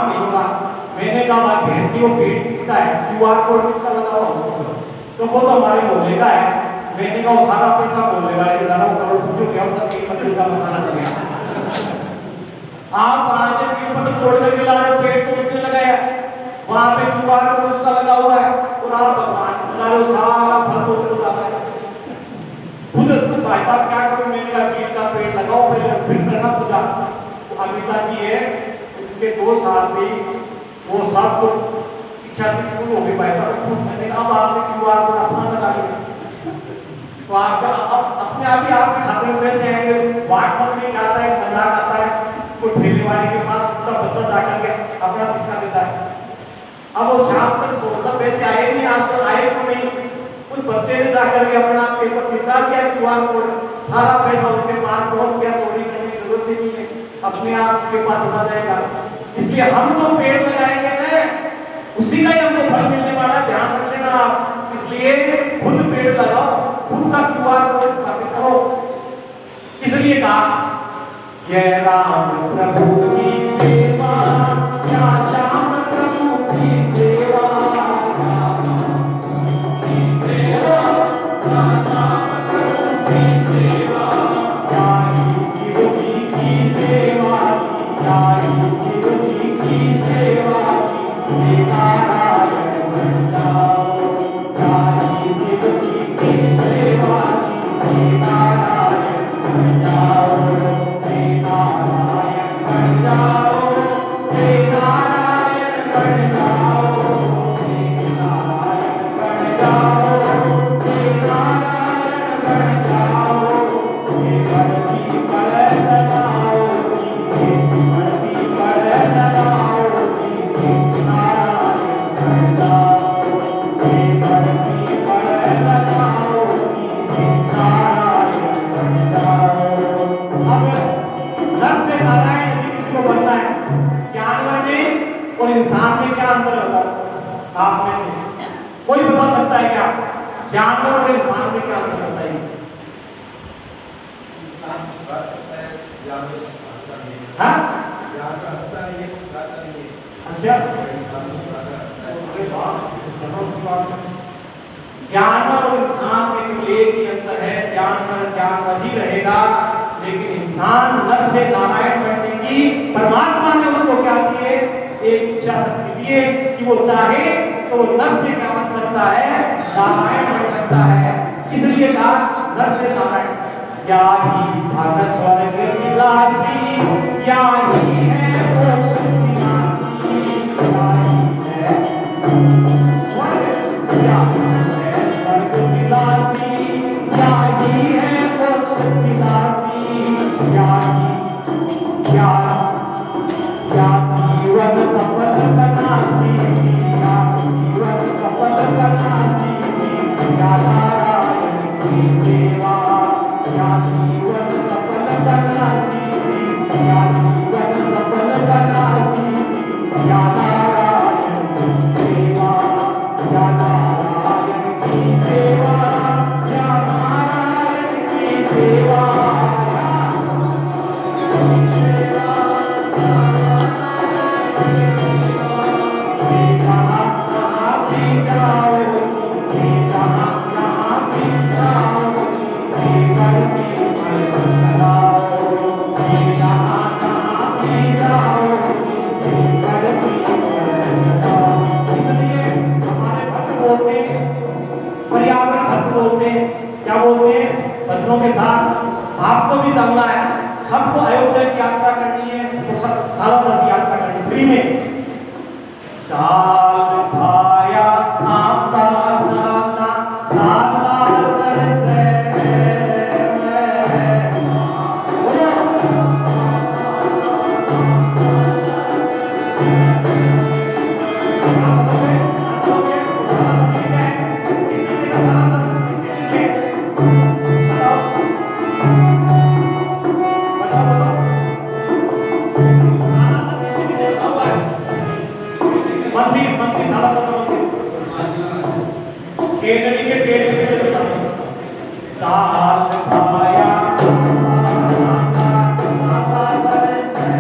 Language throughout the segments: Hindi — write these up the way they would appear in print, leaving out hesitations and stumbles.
काम नहीं होगा। मैंने कहा बहन जी वो पेड़ किसका है, क्यूआर कोड किसका लगा हुआ उसको, तो वो तो हमारे मोहल्ले का है। मैंने कहा वो सारा पैसा मोहल्ले वाले के द्वारा करोड़पति के हम तक एक मंदिर का बनाना पड़ेगा। आप वहां से पेड़ पर तोड़ करके ला रहे हो, पेड़ तो उसने लगाया, वहां पे क्यूआर कोड उसका लगा हुआ है, और आप भगवान चला रहे हो, सारा फल तो चल जाता है। खुद भाई साहब क्या करूं, मैंने कहा पेड़ का पेड़ लगाओ, फिर करना पूजा। तो अमिता जी है, उनके 2 साल में वो सब तो इच्छा थी पूरी हो गई भाई साहब। मैंने कहा अब आपने क्यूआर कोड अपना लगा लिया, तो आपका अपने आप ही आपके खाते में पैसे आएंगे। व्हाट्सएप में क्या आता है, मजाक आता है, कोई ठेले वाले के पास उसका बच्चा जाकर के अपना सिक्का देता है। अब वो शाम तक सोचता पैसे आए नहीं, आज तक आए तो नहीं, उस बच्चे ने जाकर के अपना पेपर चिपका दिया, क्यूआर कोड, सारा पैसा उसके पास पहुंच गया, चोरी करने की जरूरत ही नहीं है, अपने आप उसके पास चला जाएगा। इसलिए हम तो पेड़ लगाएंगे ना, उसी का ही हमको फल मिलने वाला, ध्यान रख लेना आप। इसलिए खुद पेड़ लगाओ, खुद का क्यूआर कोड स्थापित करो। इसलिए कहा ये राम प्रभु की सेवा, क्या श्याम प्रभु की सेवा, और इंसान में क्या अंतर होता है? आप में से कोई बता सकता है क्या जानवर और इंसान में क्या अंतर होता है? इंसान मुस्कुरा सकता है, जानवर हंसता नहीं है। हाँ? जानवर हंसता नहीं है, मुस्कुराता नहीं है। अच्छा, इंसान मुस्कुराता हंसता है। अरे वाह, जानवर और इंसान में एक ही अंतर है, जानवर जानवर ही रहेगा, लेकिन इंसान नर से नारायण बनने की परमात्मा ने उसको क्या दिए, एक इच्छा शक्ति दिए कि वो चाहे तो नर से क्या बन सकता है, नारायण बन सकता है। इसलिए कहा नर से नारायण। क्या ही भागत स्वर्ग विलासी, क्या ही है मोक्ष विनाशी, क्या ही है स्वर्ग, क्या है स्वर्ग विलासी, क्या ही है मोक्ष विनाशी, क्या ही क्या जीवन सफल करनासी, क्या जीवन सफल करनासी, क्या नारायण की सेवा, क्या जीवन सफल करनासी, क्या जीवन सफल करनासी, क्या नारायण की सेवा, क्या नारायण की सेवा, क्या नारायण की सेवा, पर्यावरण भक्त बोलते हैं, क्या बोलते हैं, भक्तों के साथ आपको भी चलना है, सबको अयोध्या की यात्रा करनी है, तो सारा सब यात्रा करनी फ्री में। चाल भाया आपका चलना साला सर से केतड़ी के पेड़ के पीछे चाल भाया आपका चलना साला सर से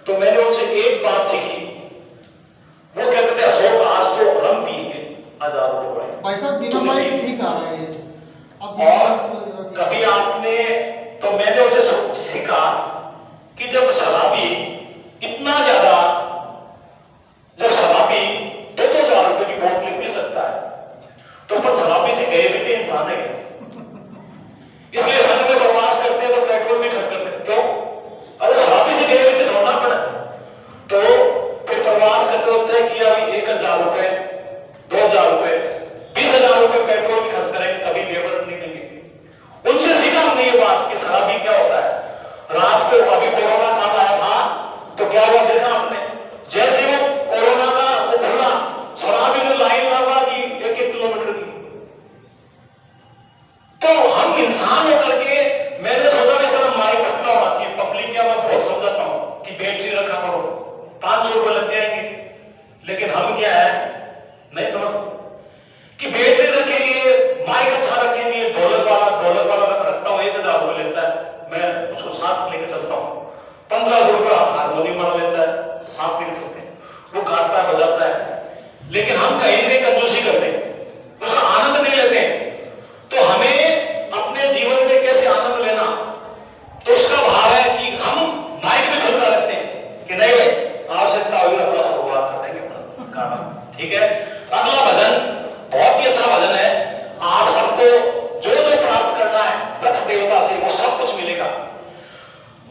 तो मैंने उनसे एक बात सीखी, वो कहते थे अशोक आज तो हम पिएंगे, आज आप तो बड़े भाई साहब बिना माइक ठीक आ रहा है ये। अब और कभी आपने, तो मैंने उसे सीखा कि जब शराबी इतना ज्यादा, जब शराबी 2,000 रुपए की बोतलें पी सकता है तो अपन शराबी से गए भी थे इंसान है, इसलिए संघ में प्रवास करते हैं तो पेट्रोल भी खर्च करते हैं। क्यों? अरे शराबी से गए भी थे छोड़ना पड़ा, तो फिर प्रवास करते होते हैं कि अभी 1,000 रुपए, 2,000 रुपए, 20,000 रुपए पेट्रोल भी खर्च करेंगे, कभी लेबर नहीं देंगे। उनसे सीखा हमने ये बात कि शराबी क्या होता है। रात को अभी कोरोना काल आया था तो क्या हुआ देखा आपने, जैसे वो कोरोना का वो खुला, शराबी ने लाइन लगा दी 1-1 किलोमीटर की। तो हम इंसान होकर के मैंने सोचा कि अपना माइक कितना होना चाहिए, पब्लिक क्या, मैं बहुत समझाता हूं कि बैटरी रखा करो, 500 रुपए लग जाएंगे, लेकिन हम क्या है नहीं समझते कि बैटरी रखेंगे, माइक अच्छा रखेंगे, ढोलक वाला रखता हूं 1,000 रुपए लेता है, मैं उसको साथ लेके चलता हूं, 1,500 रुपए हारमोनियम वाला लेता है, साथ लेके चलते हैं, वो गाता है बजाता है, लेकिन हम कहीं ना कंजूसी करते हैं, उसका आनंद नहीं लेते हैं। तो हमें अपने जीवन में कैसे आनंद लेना, तो उसका भाव है कि हम माइक में खुद का रखते हैं कि नहीं भाई आवश्यकता होगी अपना शुरुआत कर देंगे, ठीक है। अगला भजन बहुत ही अच्छा भजन है, आप सबको जो जो प्राप्त करना है वृक्ष देवता से वो सब कुछ मिलेगा।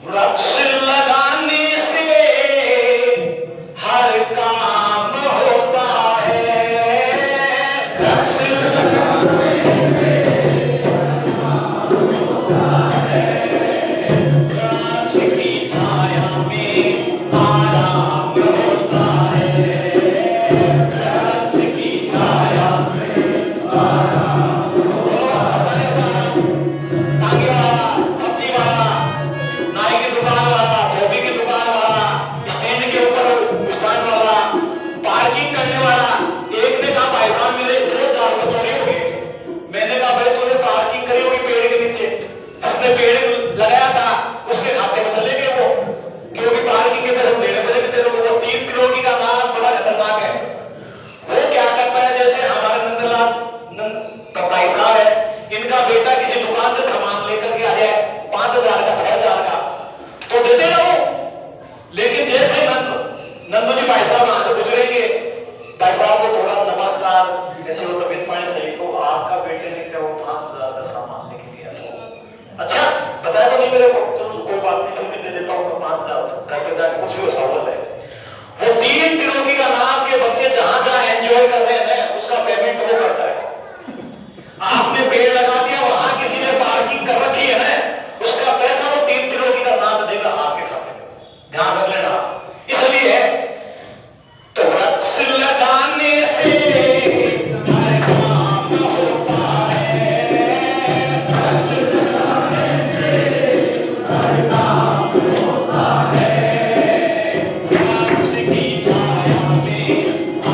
वृक्ष लगाने से हर काम होता है, वृक्ष लगाने से वृक्ष की छाया में आराम होता है, वृक्ष की छाया में आराम होता है। तांगे वाला, सब्जी वाला, नाई की दुकान वाला, धोबी की दुकान वाला, स्टैंड के ऊपर स्टैंड वाला, पार्किंग करने वाला, एक ने कहा भाई साहब मेरे 2,000 रुपए चोरी हो गए। मैंने कहा भाई तूने पार्किंग करी होगी पेड़ के नीचे, जिसने पेड़ लगाया था उसके खाते में चले गए वो, क्योंकि पार्किंग के पैसे देने पड़े थे तेरे को। वो 3 किलो की का नाम बड़ा खतरनाक है। वो क्या करता है, जैसे हमारे नंदलाल भाई साहब है, इनका बेटा किसी दुकान से सामान लेकर के आ जाए 5,000 का 6,000 का तो दे देना वो, लेकिन जैसे नंदू जी भाई साहब वहां से गुजरेंगे, भाई साहब को थोड़ा नमस्कार, ऐसे वो तबियत पानी सही, तो आपका बेटे ने क्या वो 5,000 का सामान लेके दिया था, अच्छा बताया तो नहीं मेरे को, चलो कोई बात नहीं, फिर भी दे देता हूँ 5,000, घर पे जाके कुछ भी होता हो जाए। वो 3 किलो की का नाम के बच्चे जहां जहां एंजॉय कर रहे हैं ना, उसका पेमेंट वो करता है। आपने पेड़ लगा दिया, वहां किसी ने पार्किंग कर रखी है ना, उसका पैसा वो 3 किलो की का नाम देगा आपके खाते में, ध्यान रख लेना। इसलिए तो वृक्ष लगाने से हर काम होता है, वृक्ष लगाने से हर काम होता है, वृक्ष की छाया में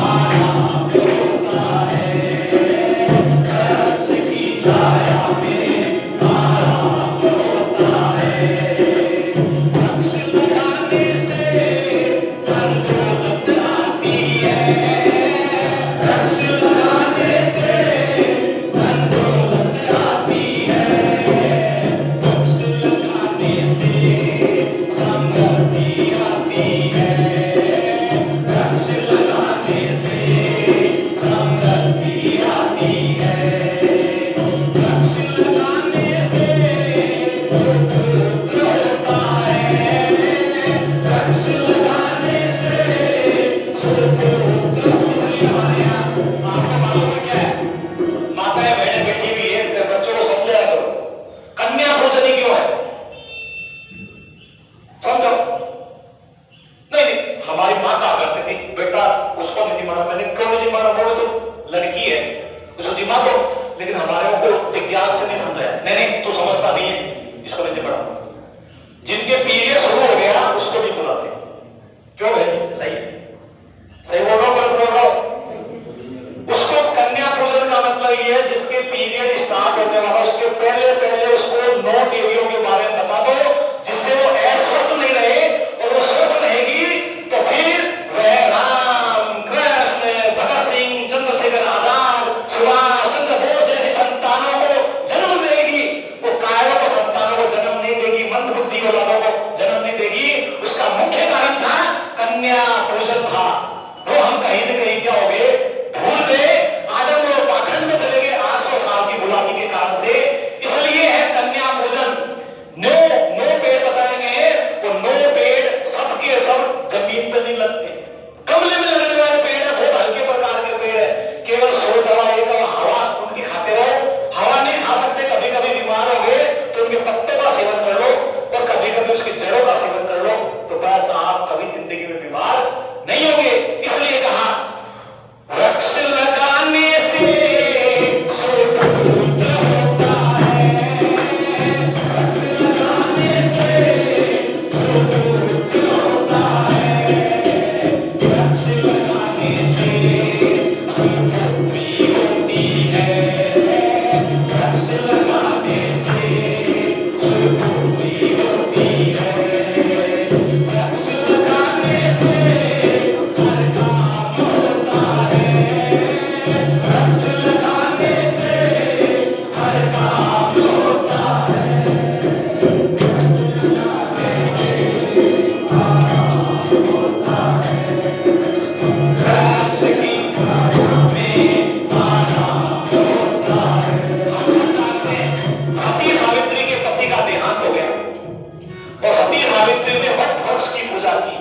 आराम होता है, वृक्ष की छाया में आराम होता है, वृक्ष लगाने से धन दौलत आती है, वृक्ष लगाने से धन दौलत आती है, वृक्ष लगाने से समृद्धि आती है, वृक्ष लगाने से समृद्धि आती है, वृक्ष लगाने से सुख होता है, वृक्ष लगाने से सुख होता है। इसलिए हमारे यहाँ आपको मालूम है क्या है, माताएं बहनें बैठी हुई है, बच्चों को समझाया करो कन्या भोजनी क्यों है, समझो। नहीं हमारी माँ कहा करती थी बेटा उसको नहीं माना, मैंने क्यों नहीं माना, बोले तो लड़की है उसको जिमा दो, लेकिन हमारे को विज्ञान से नहीं समझाया, नहीं तू समझता नहीं है, इसको नहीं पढ़ा। जिनके पीरियड शुरू हो गया उसको भी बुलाते हैं। क्यों भाई जी? सही सही बोल रहा हूं, गलत बोल रहा हूं? उसको कन्या पूजन का मतलब ये है जिसके पीरियड स्टार्ट होने वाला उसके पहले पहले उसको 9 देवियों के बारे में बता दो, जिससे वो अस्वस्थ नहीं रहे, और वो स्वस्थ रहेगी तो फिर वह राम, कृष्ण, भगत सिंह, चंद्रशेखर आजाद, सुभाष चंद्र बोस जैसी संतानों को जन्म देगी। वो कायरों को संतानों को जन्म नहीं देगी, मंद बुद्धि औलादों को जन्म नहीं देगी। उसका मुख्य कारण था कन्या पूजन था। वो हम कहीं न कहीं क्या हो गए, भूल गए, आदम और पाखंड में चले गए 800 साल की गुलामी के कारण से। इसलिए है कन्या पूजन। 9 पेड़ बताए गए हैं, वो 9 पेड़ सबके सब जमीन पर नहीं लगते, गमले में लगने वाले पेड़ है, बहुत हल्के प्रकार के पेड़ है। केवल 100 दवा एक हवा उनकी खाते रहो, हवा नहीं खा सकते, कभी कभी बीमार हो गए तो उनके पत्ते का सेवन कर लो और कभी कभी उसकी जड़ों का सेवन कर लो, तो बस आप कभी जिंदगी में बीमार नहीं होंगे। इसलिए कहा वृक्ष लगाने से सुपुत्र होता है, वृक्ष लगाने से सुपुत्र होता है, वृक्ष लगाने से सुपुत्री होती है, वृक्ष लगाने से सुपुत्री होती है, वृक्ष लगाने से हर काम होता है, वृक्ष लगाने से हर काम होता है, वृक्ष की छाया में आराम होता है। हम सब जानते हैं सती सावित्री के पति का देहांत हो गया और सती सावित्री ने वट वृक्ष की पूजा की,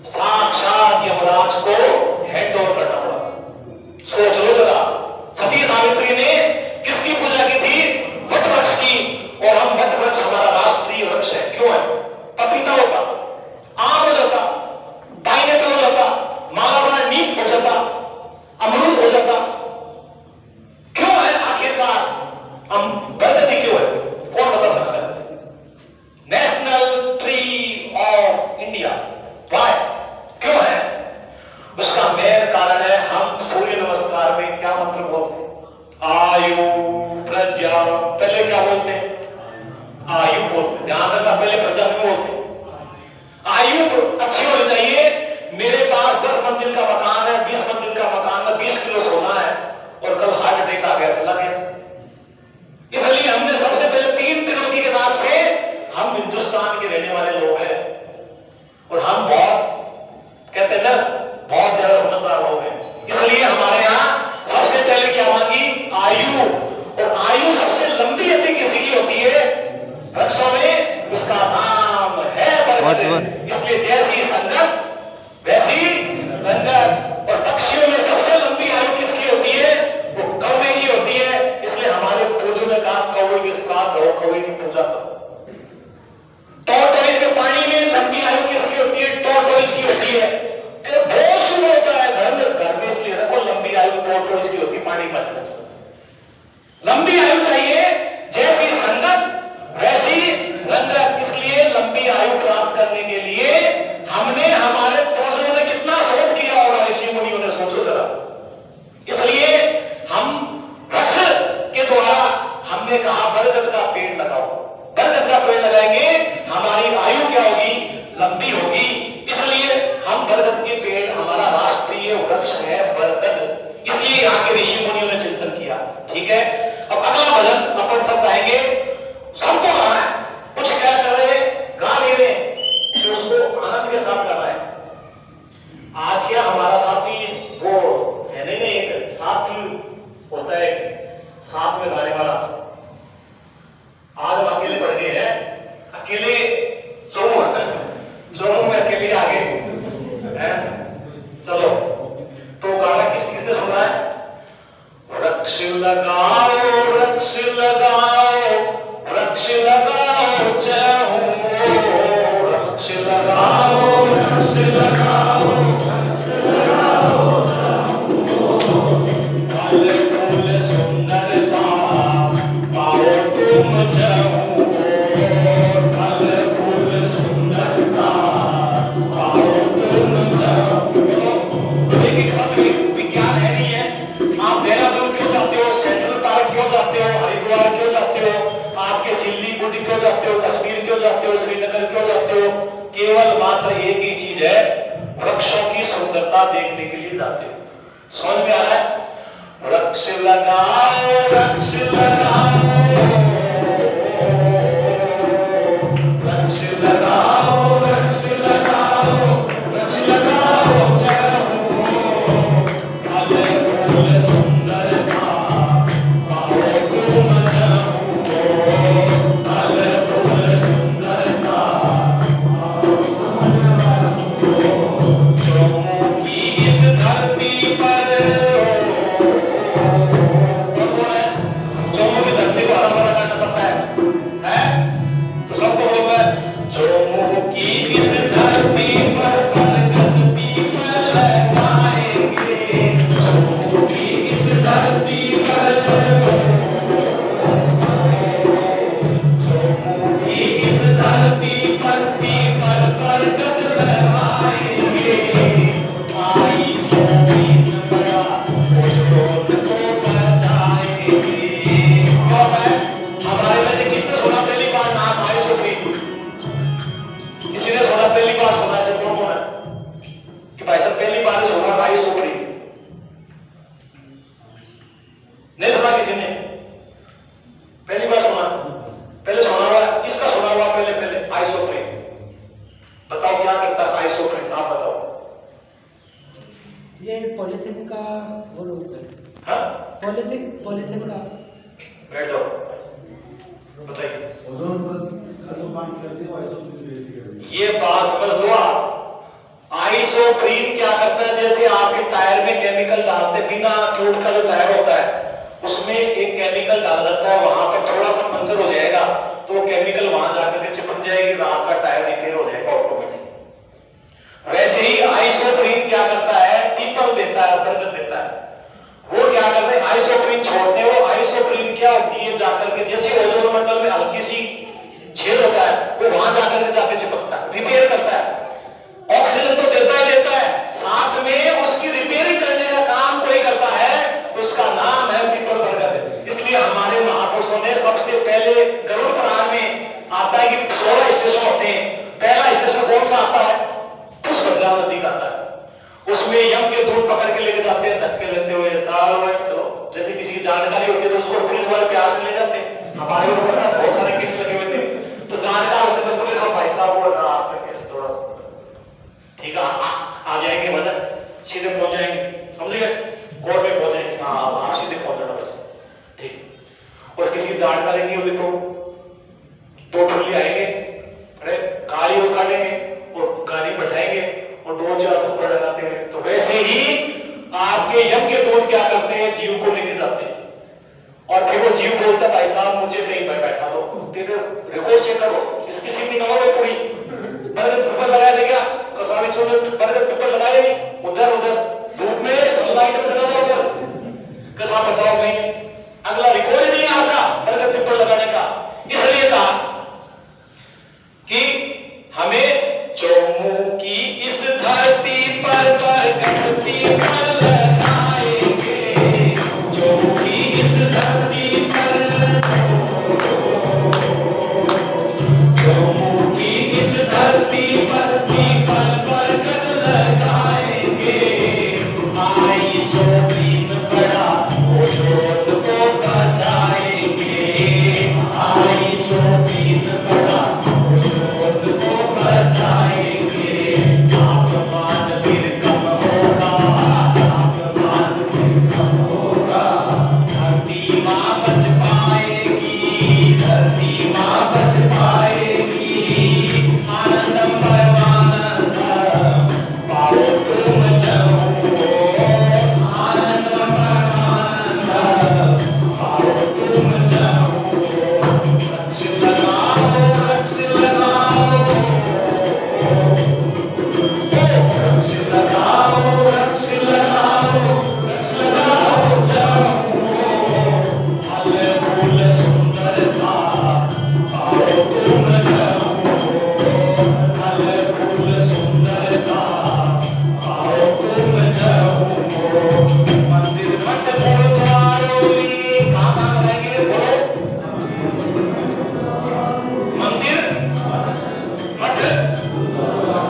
साक्षात यमराज को हैंड ओवर करना पड़ा। सोच लो जरा, सती सावित्री ने किसकी पूजा की थी? वट वृक्ष की। और हम वट वृक्ष हमारा राष्ट्रीय वृक्ष है। क्यों है? पपीता होता, आम हो जाता, पाइनएप्पल हो जाता, मालाबार नीम हो जाता, अमरूद हो जाता। क्यों है आखिरकार हम बरगदी क्यों है? कौन बता सकता है? National tree of India. Why? क्यों है? उसका मेन कारण है हम सूर्य नमस्कार में क्या मंत्र बोलते हैं? आयु प्रजा, पहले क्या बोलते हैं? आयु बोलते। ध्यान रखना, पहले प्रजा नहीं बोलते। आयु अच्छी होनी चाहिए। मेरे पास 10 मंजिल का मकान है, 20 मंजिल का मकान है, 20 किलो सोना है और कल हार्ट अटैक आ गया, चला गया। इसलिए हमने सबसे पहले 3 त्रिलोकी के बाद से हम हिंदुस्तान के रहने वाले लोग हैं और हम बहुत कहते हैं ना, बहुत ज्यादा समझदार लोग हैं। इसलिए हमारे यहाँ सबसे पहले क्या मांगी? आयु। और आयु सबसे लंबी यदि किसी की होती है वृक्षों में, उसका नाम है बरगद। इसलिए जैसी संगत वैसी रंगत। और पक्षियों में सबसे लंबी आयु किसकी होती है? वो कौवे की होती है। इसलिए हमारे पूर्वजों ने कहा कौवे के साथ रहो, कौवे की पूजा करो। टॉर्टोइज में पानी में लंबी आयु किसकी होती है? टॉर्टोइज की होती है। बहुत शुभ होता है घर में, इसलिए रखो लंबी आयु टॉर्टोइज की होती है, पानी में लंबी आयु चाहिए। जैसी संगत वैसी रंगत। इसलिए लंबी आयु प्राप्त करने के लिए जाते हो, कश्मीर क्यों जाते हो, श्रीनगर क्यों जाते हो? केवल मात्र एक ही चीज है, वृक्षों की सुंदरता देखने के लिए जाते हो। समझ में आ रहा है? वृक्ष लगाओ, वृक्ष लगाओ, वृक्ष लगाओ, वृक्ष लगाओ, वृक्ष लगाओ, चाहो फल फूल सुंदरता पाओ तुम चाहो, फल फूल सुंदरता चौमुखी इस धरती पर, चौमुखी धरती को हरा भरा करना चाहता है? तो सबको बोल रहा है चौमुखी इस धरती पर बरगद पीपल लगाएंगे, चौमुखी इस धरती पर, चौमुखी इस धरती पर पीपल बरगद लगाएंगे, आई सोबीन बड़ा पुष्पों को बचाएंगे। और हमारे में से किसने सुना पहली बार नाम आई सोबीन? किसी ने सुना पहली बार? सुना है? कौन कौन है कि भाई साहब पहली बार सुना आई सोबीन? नहीं सुना किसी ने? पहली बार सुना? पहले सुना हुआ? किसका सुना हुआ पहले? पहले आई सोबीन बताओ क्या करता है आई सोबीन? आप बताओ। ये पॉलिथीन का वो रूप है। हाँ? पॉलिथीन का। बैठ जाओ, बताइए। ये बात समझ लो आप। आइसोप्रीन क्या करता है? जैसे आपके टायर में केमिकल डालते, बिना ट्यूब का जो टायर होता है उसमें एक केमिकल डाल जाता है, वहां पर थोड़ा सा पंचर हो जाएगा तो वो केमिकल वहां जाकर के चिपक जाएगी, आपका टायर रिपेयर हो जाएगा ऑटोमेटिक। वैसे ही आइसोप्रीन क्या करता है? पीपल देता है, बरगद देता है। वो क्या करते हैं? आइसोप्रीन छोड़ते हैं। वो आइसोप्रीन क्या होती है? जाकर के जैसे ओजोन मंडल में हल्की सी छेद होता है, वो वहां जाकर के जाके चिपकता है, रिपेयर करता है। ऑक्सीजन तो देता है, साथ में उसकी रिपेयरिंग करने का काम कोई करता है, तो उसका नाम है पीपल बरगद। इसलिए हमारे महापुरुषों ने सबसे पहले गरुड़ पुराण में आता है कि 16 स्टेशन होते हैं। पहला स्टेशन कौन सा आता है? पुष्पभद्रा नदी का आता है। उसमें यम के दूध पकड़ के लेके जाते हैं, धक्के लेते हुए, चलो जैसे किसी की जानकारी होती है तो उसको पुलिस वाले प्यास से ले जाते हैं। हमारे को पता है बहुत सारे केस लगे हुए थे, तो जानकार होते थे पुलिस और भाई साहब वो आपका केस थोड़ा ठीक है आ जाएंगे, मतलब सीधे पहुंच जाएंगे, समझ गए? कोर्ट में पहुंच जाएंगे। हाँ आप सीधे पहुंच जाना बस, ठीक। और किसी की जानकारी नहीं होगी तो 2 टोली आएंगे, अरे गाड़ी वो काटेंगे और गाड़ी बैठाएंगे और 2-4 टुकड़े लगाते हैं। तो वैसे ही आपके यम के दूत क्या करते हैं? जीव को लेके जाते हैं और फिर वो जीव बोलता है भाई साहब मुझे कहीं पर बैठा दो, रिकॉर्ड चेक करो, इसकी सीधी नंबर है पूरी, बरगद पीपल लगाया था क्या? कसावी ने बरगद पीपल लगाए नहीं, उधर धूप में सनलाइट में चला गया उधर, कसा बचाओ नहीं, अगला रिकॉर्ड नहीं आता बरगद पीपल लगाने का। इसलिए कहा कि हमें चौमुखी इस धरती पर बरगद पीपल लगाएंगे, चौमुखी इस धरती पर, चौमुखी इस धरती पर पीपल बरगद लगाएंगे, आई सोबीन बड़ा ओजोन को बचाएंगे, आई सोबीन बड़ा ओजोन को बचाएंगे। तापमान फिर कम होगा, तापमान फिर कम होगा, धरती माँ बच पाएगी, धरती माँ बच पाएगी, आनंदम परमानंदम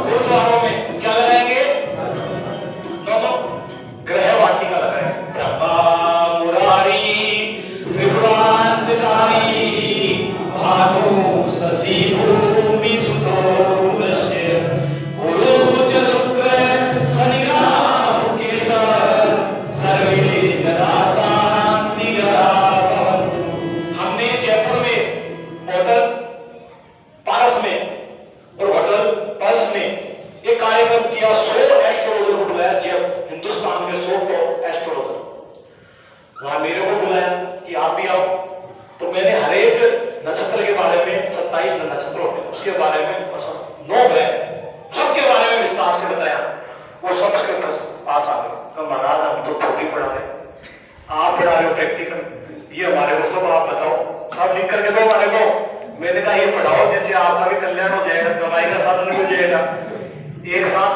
गुरुद्वारों में क्या लगाएंगे? दोनों ग्रह वाटिका लगाएंगे। ब्रह्मा मुरारी विभ्रांतकारी भानु शशि भूमि सुतो दश्य गुरु च शुक्र शनि राहु केतु सर्वे नरासां निगरा भवन्तु। हमने जयपुर में होटल पारस में और होटल पल्स में एक कार्यक्रम किया। 100 एस्ट्रोलॉजर को बुलाया, जब हिंदुस्तान में 100 एस्ट्रोलॉजर, वहां मेरे को बुलाया कि आप भी आओ। तो मैंने हर एक नक्षत्र के बारे में, 27 नक्षत्र होते हैं उसके बारे में, 9 ग्रह सबके बारे में विस्तार से बताया। वो सब उसके पास आ गए। तो महाराज हम तो थोड़ी पढ़ा रहे, आप पढ़ा रहे हो प्रैक्टिकल, ये हमारे को सब आप बताओ, सब लिख करके दो हमारे को। मैंने कहा ये पढ़ाओ जिससे आपका भी कल्याण हो जाएगा, कमाई का साधन भी हो जाएगा। एक साथ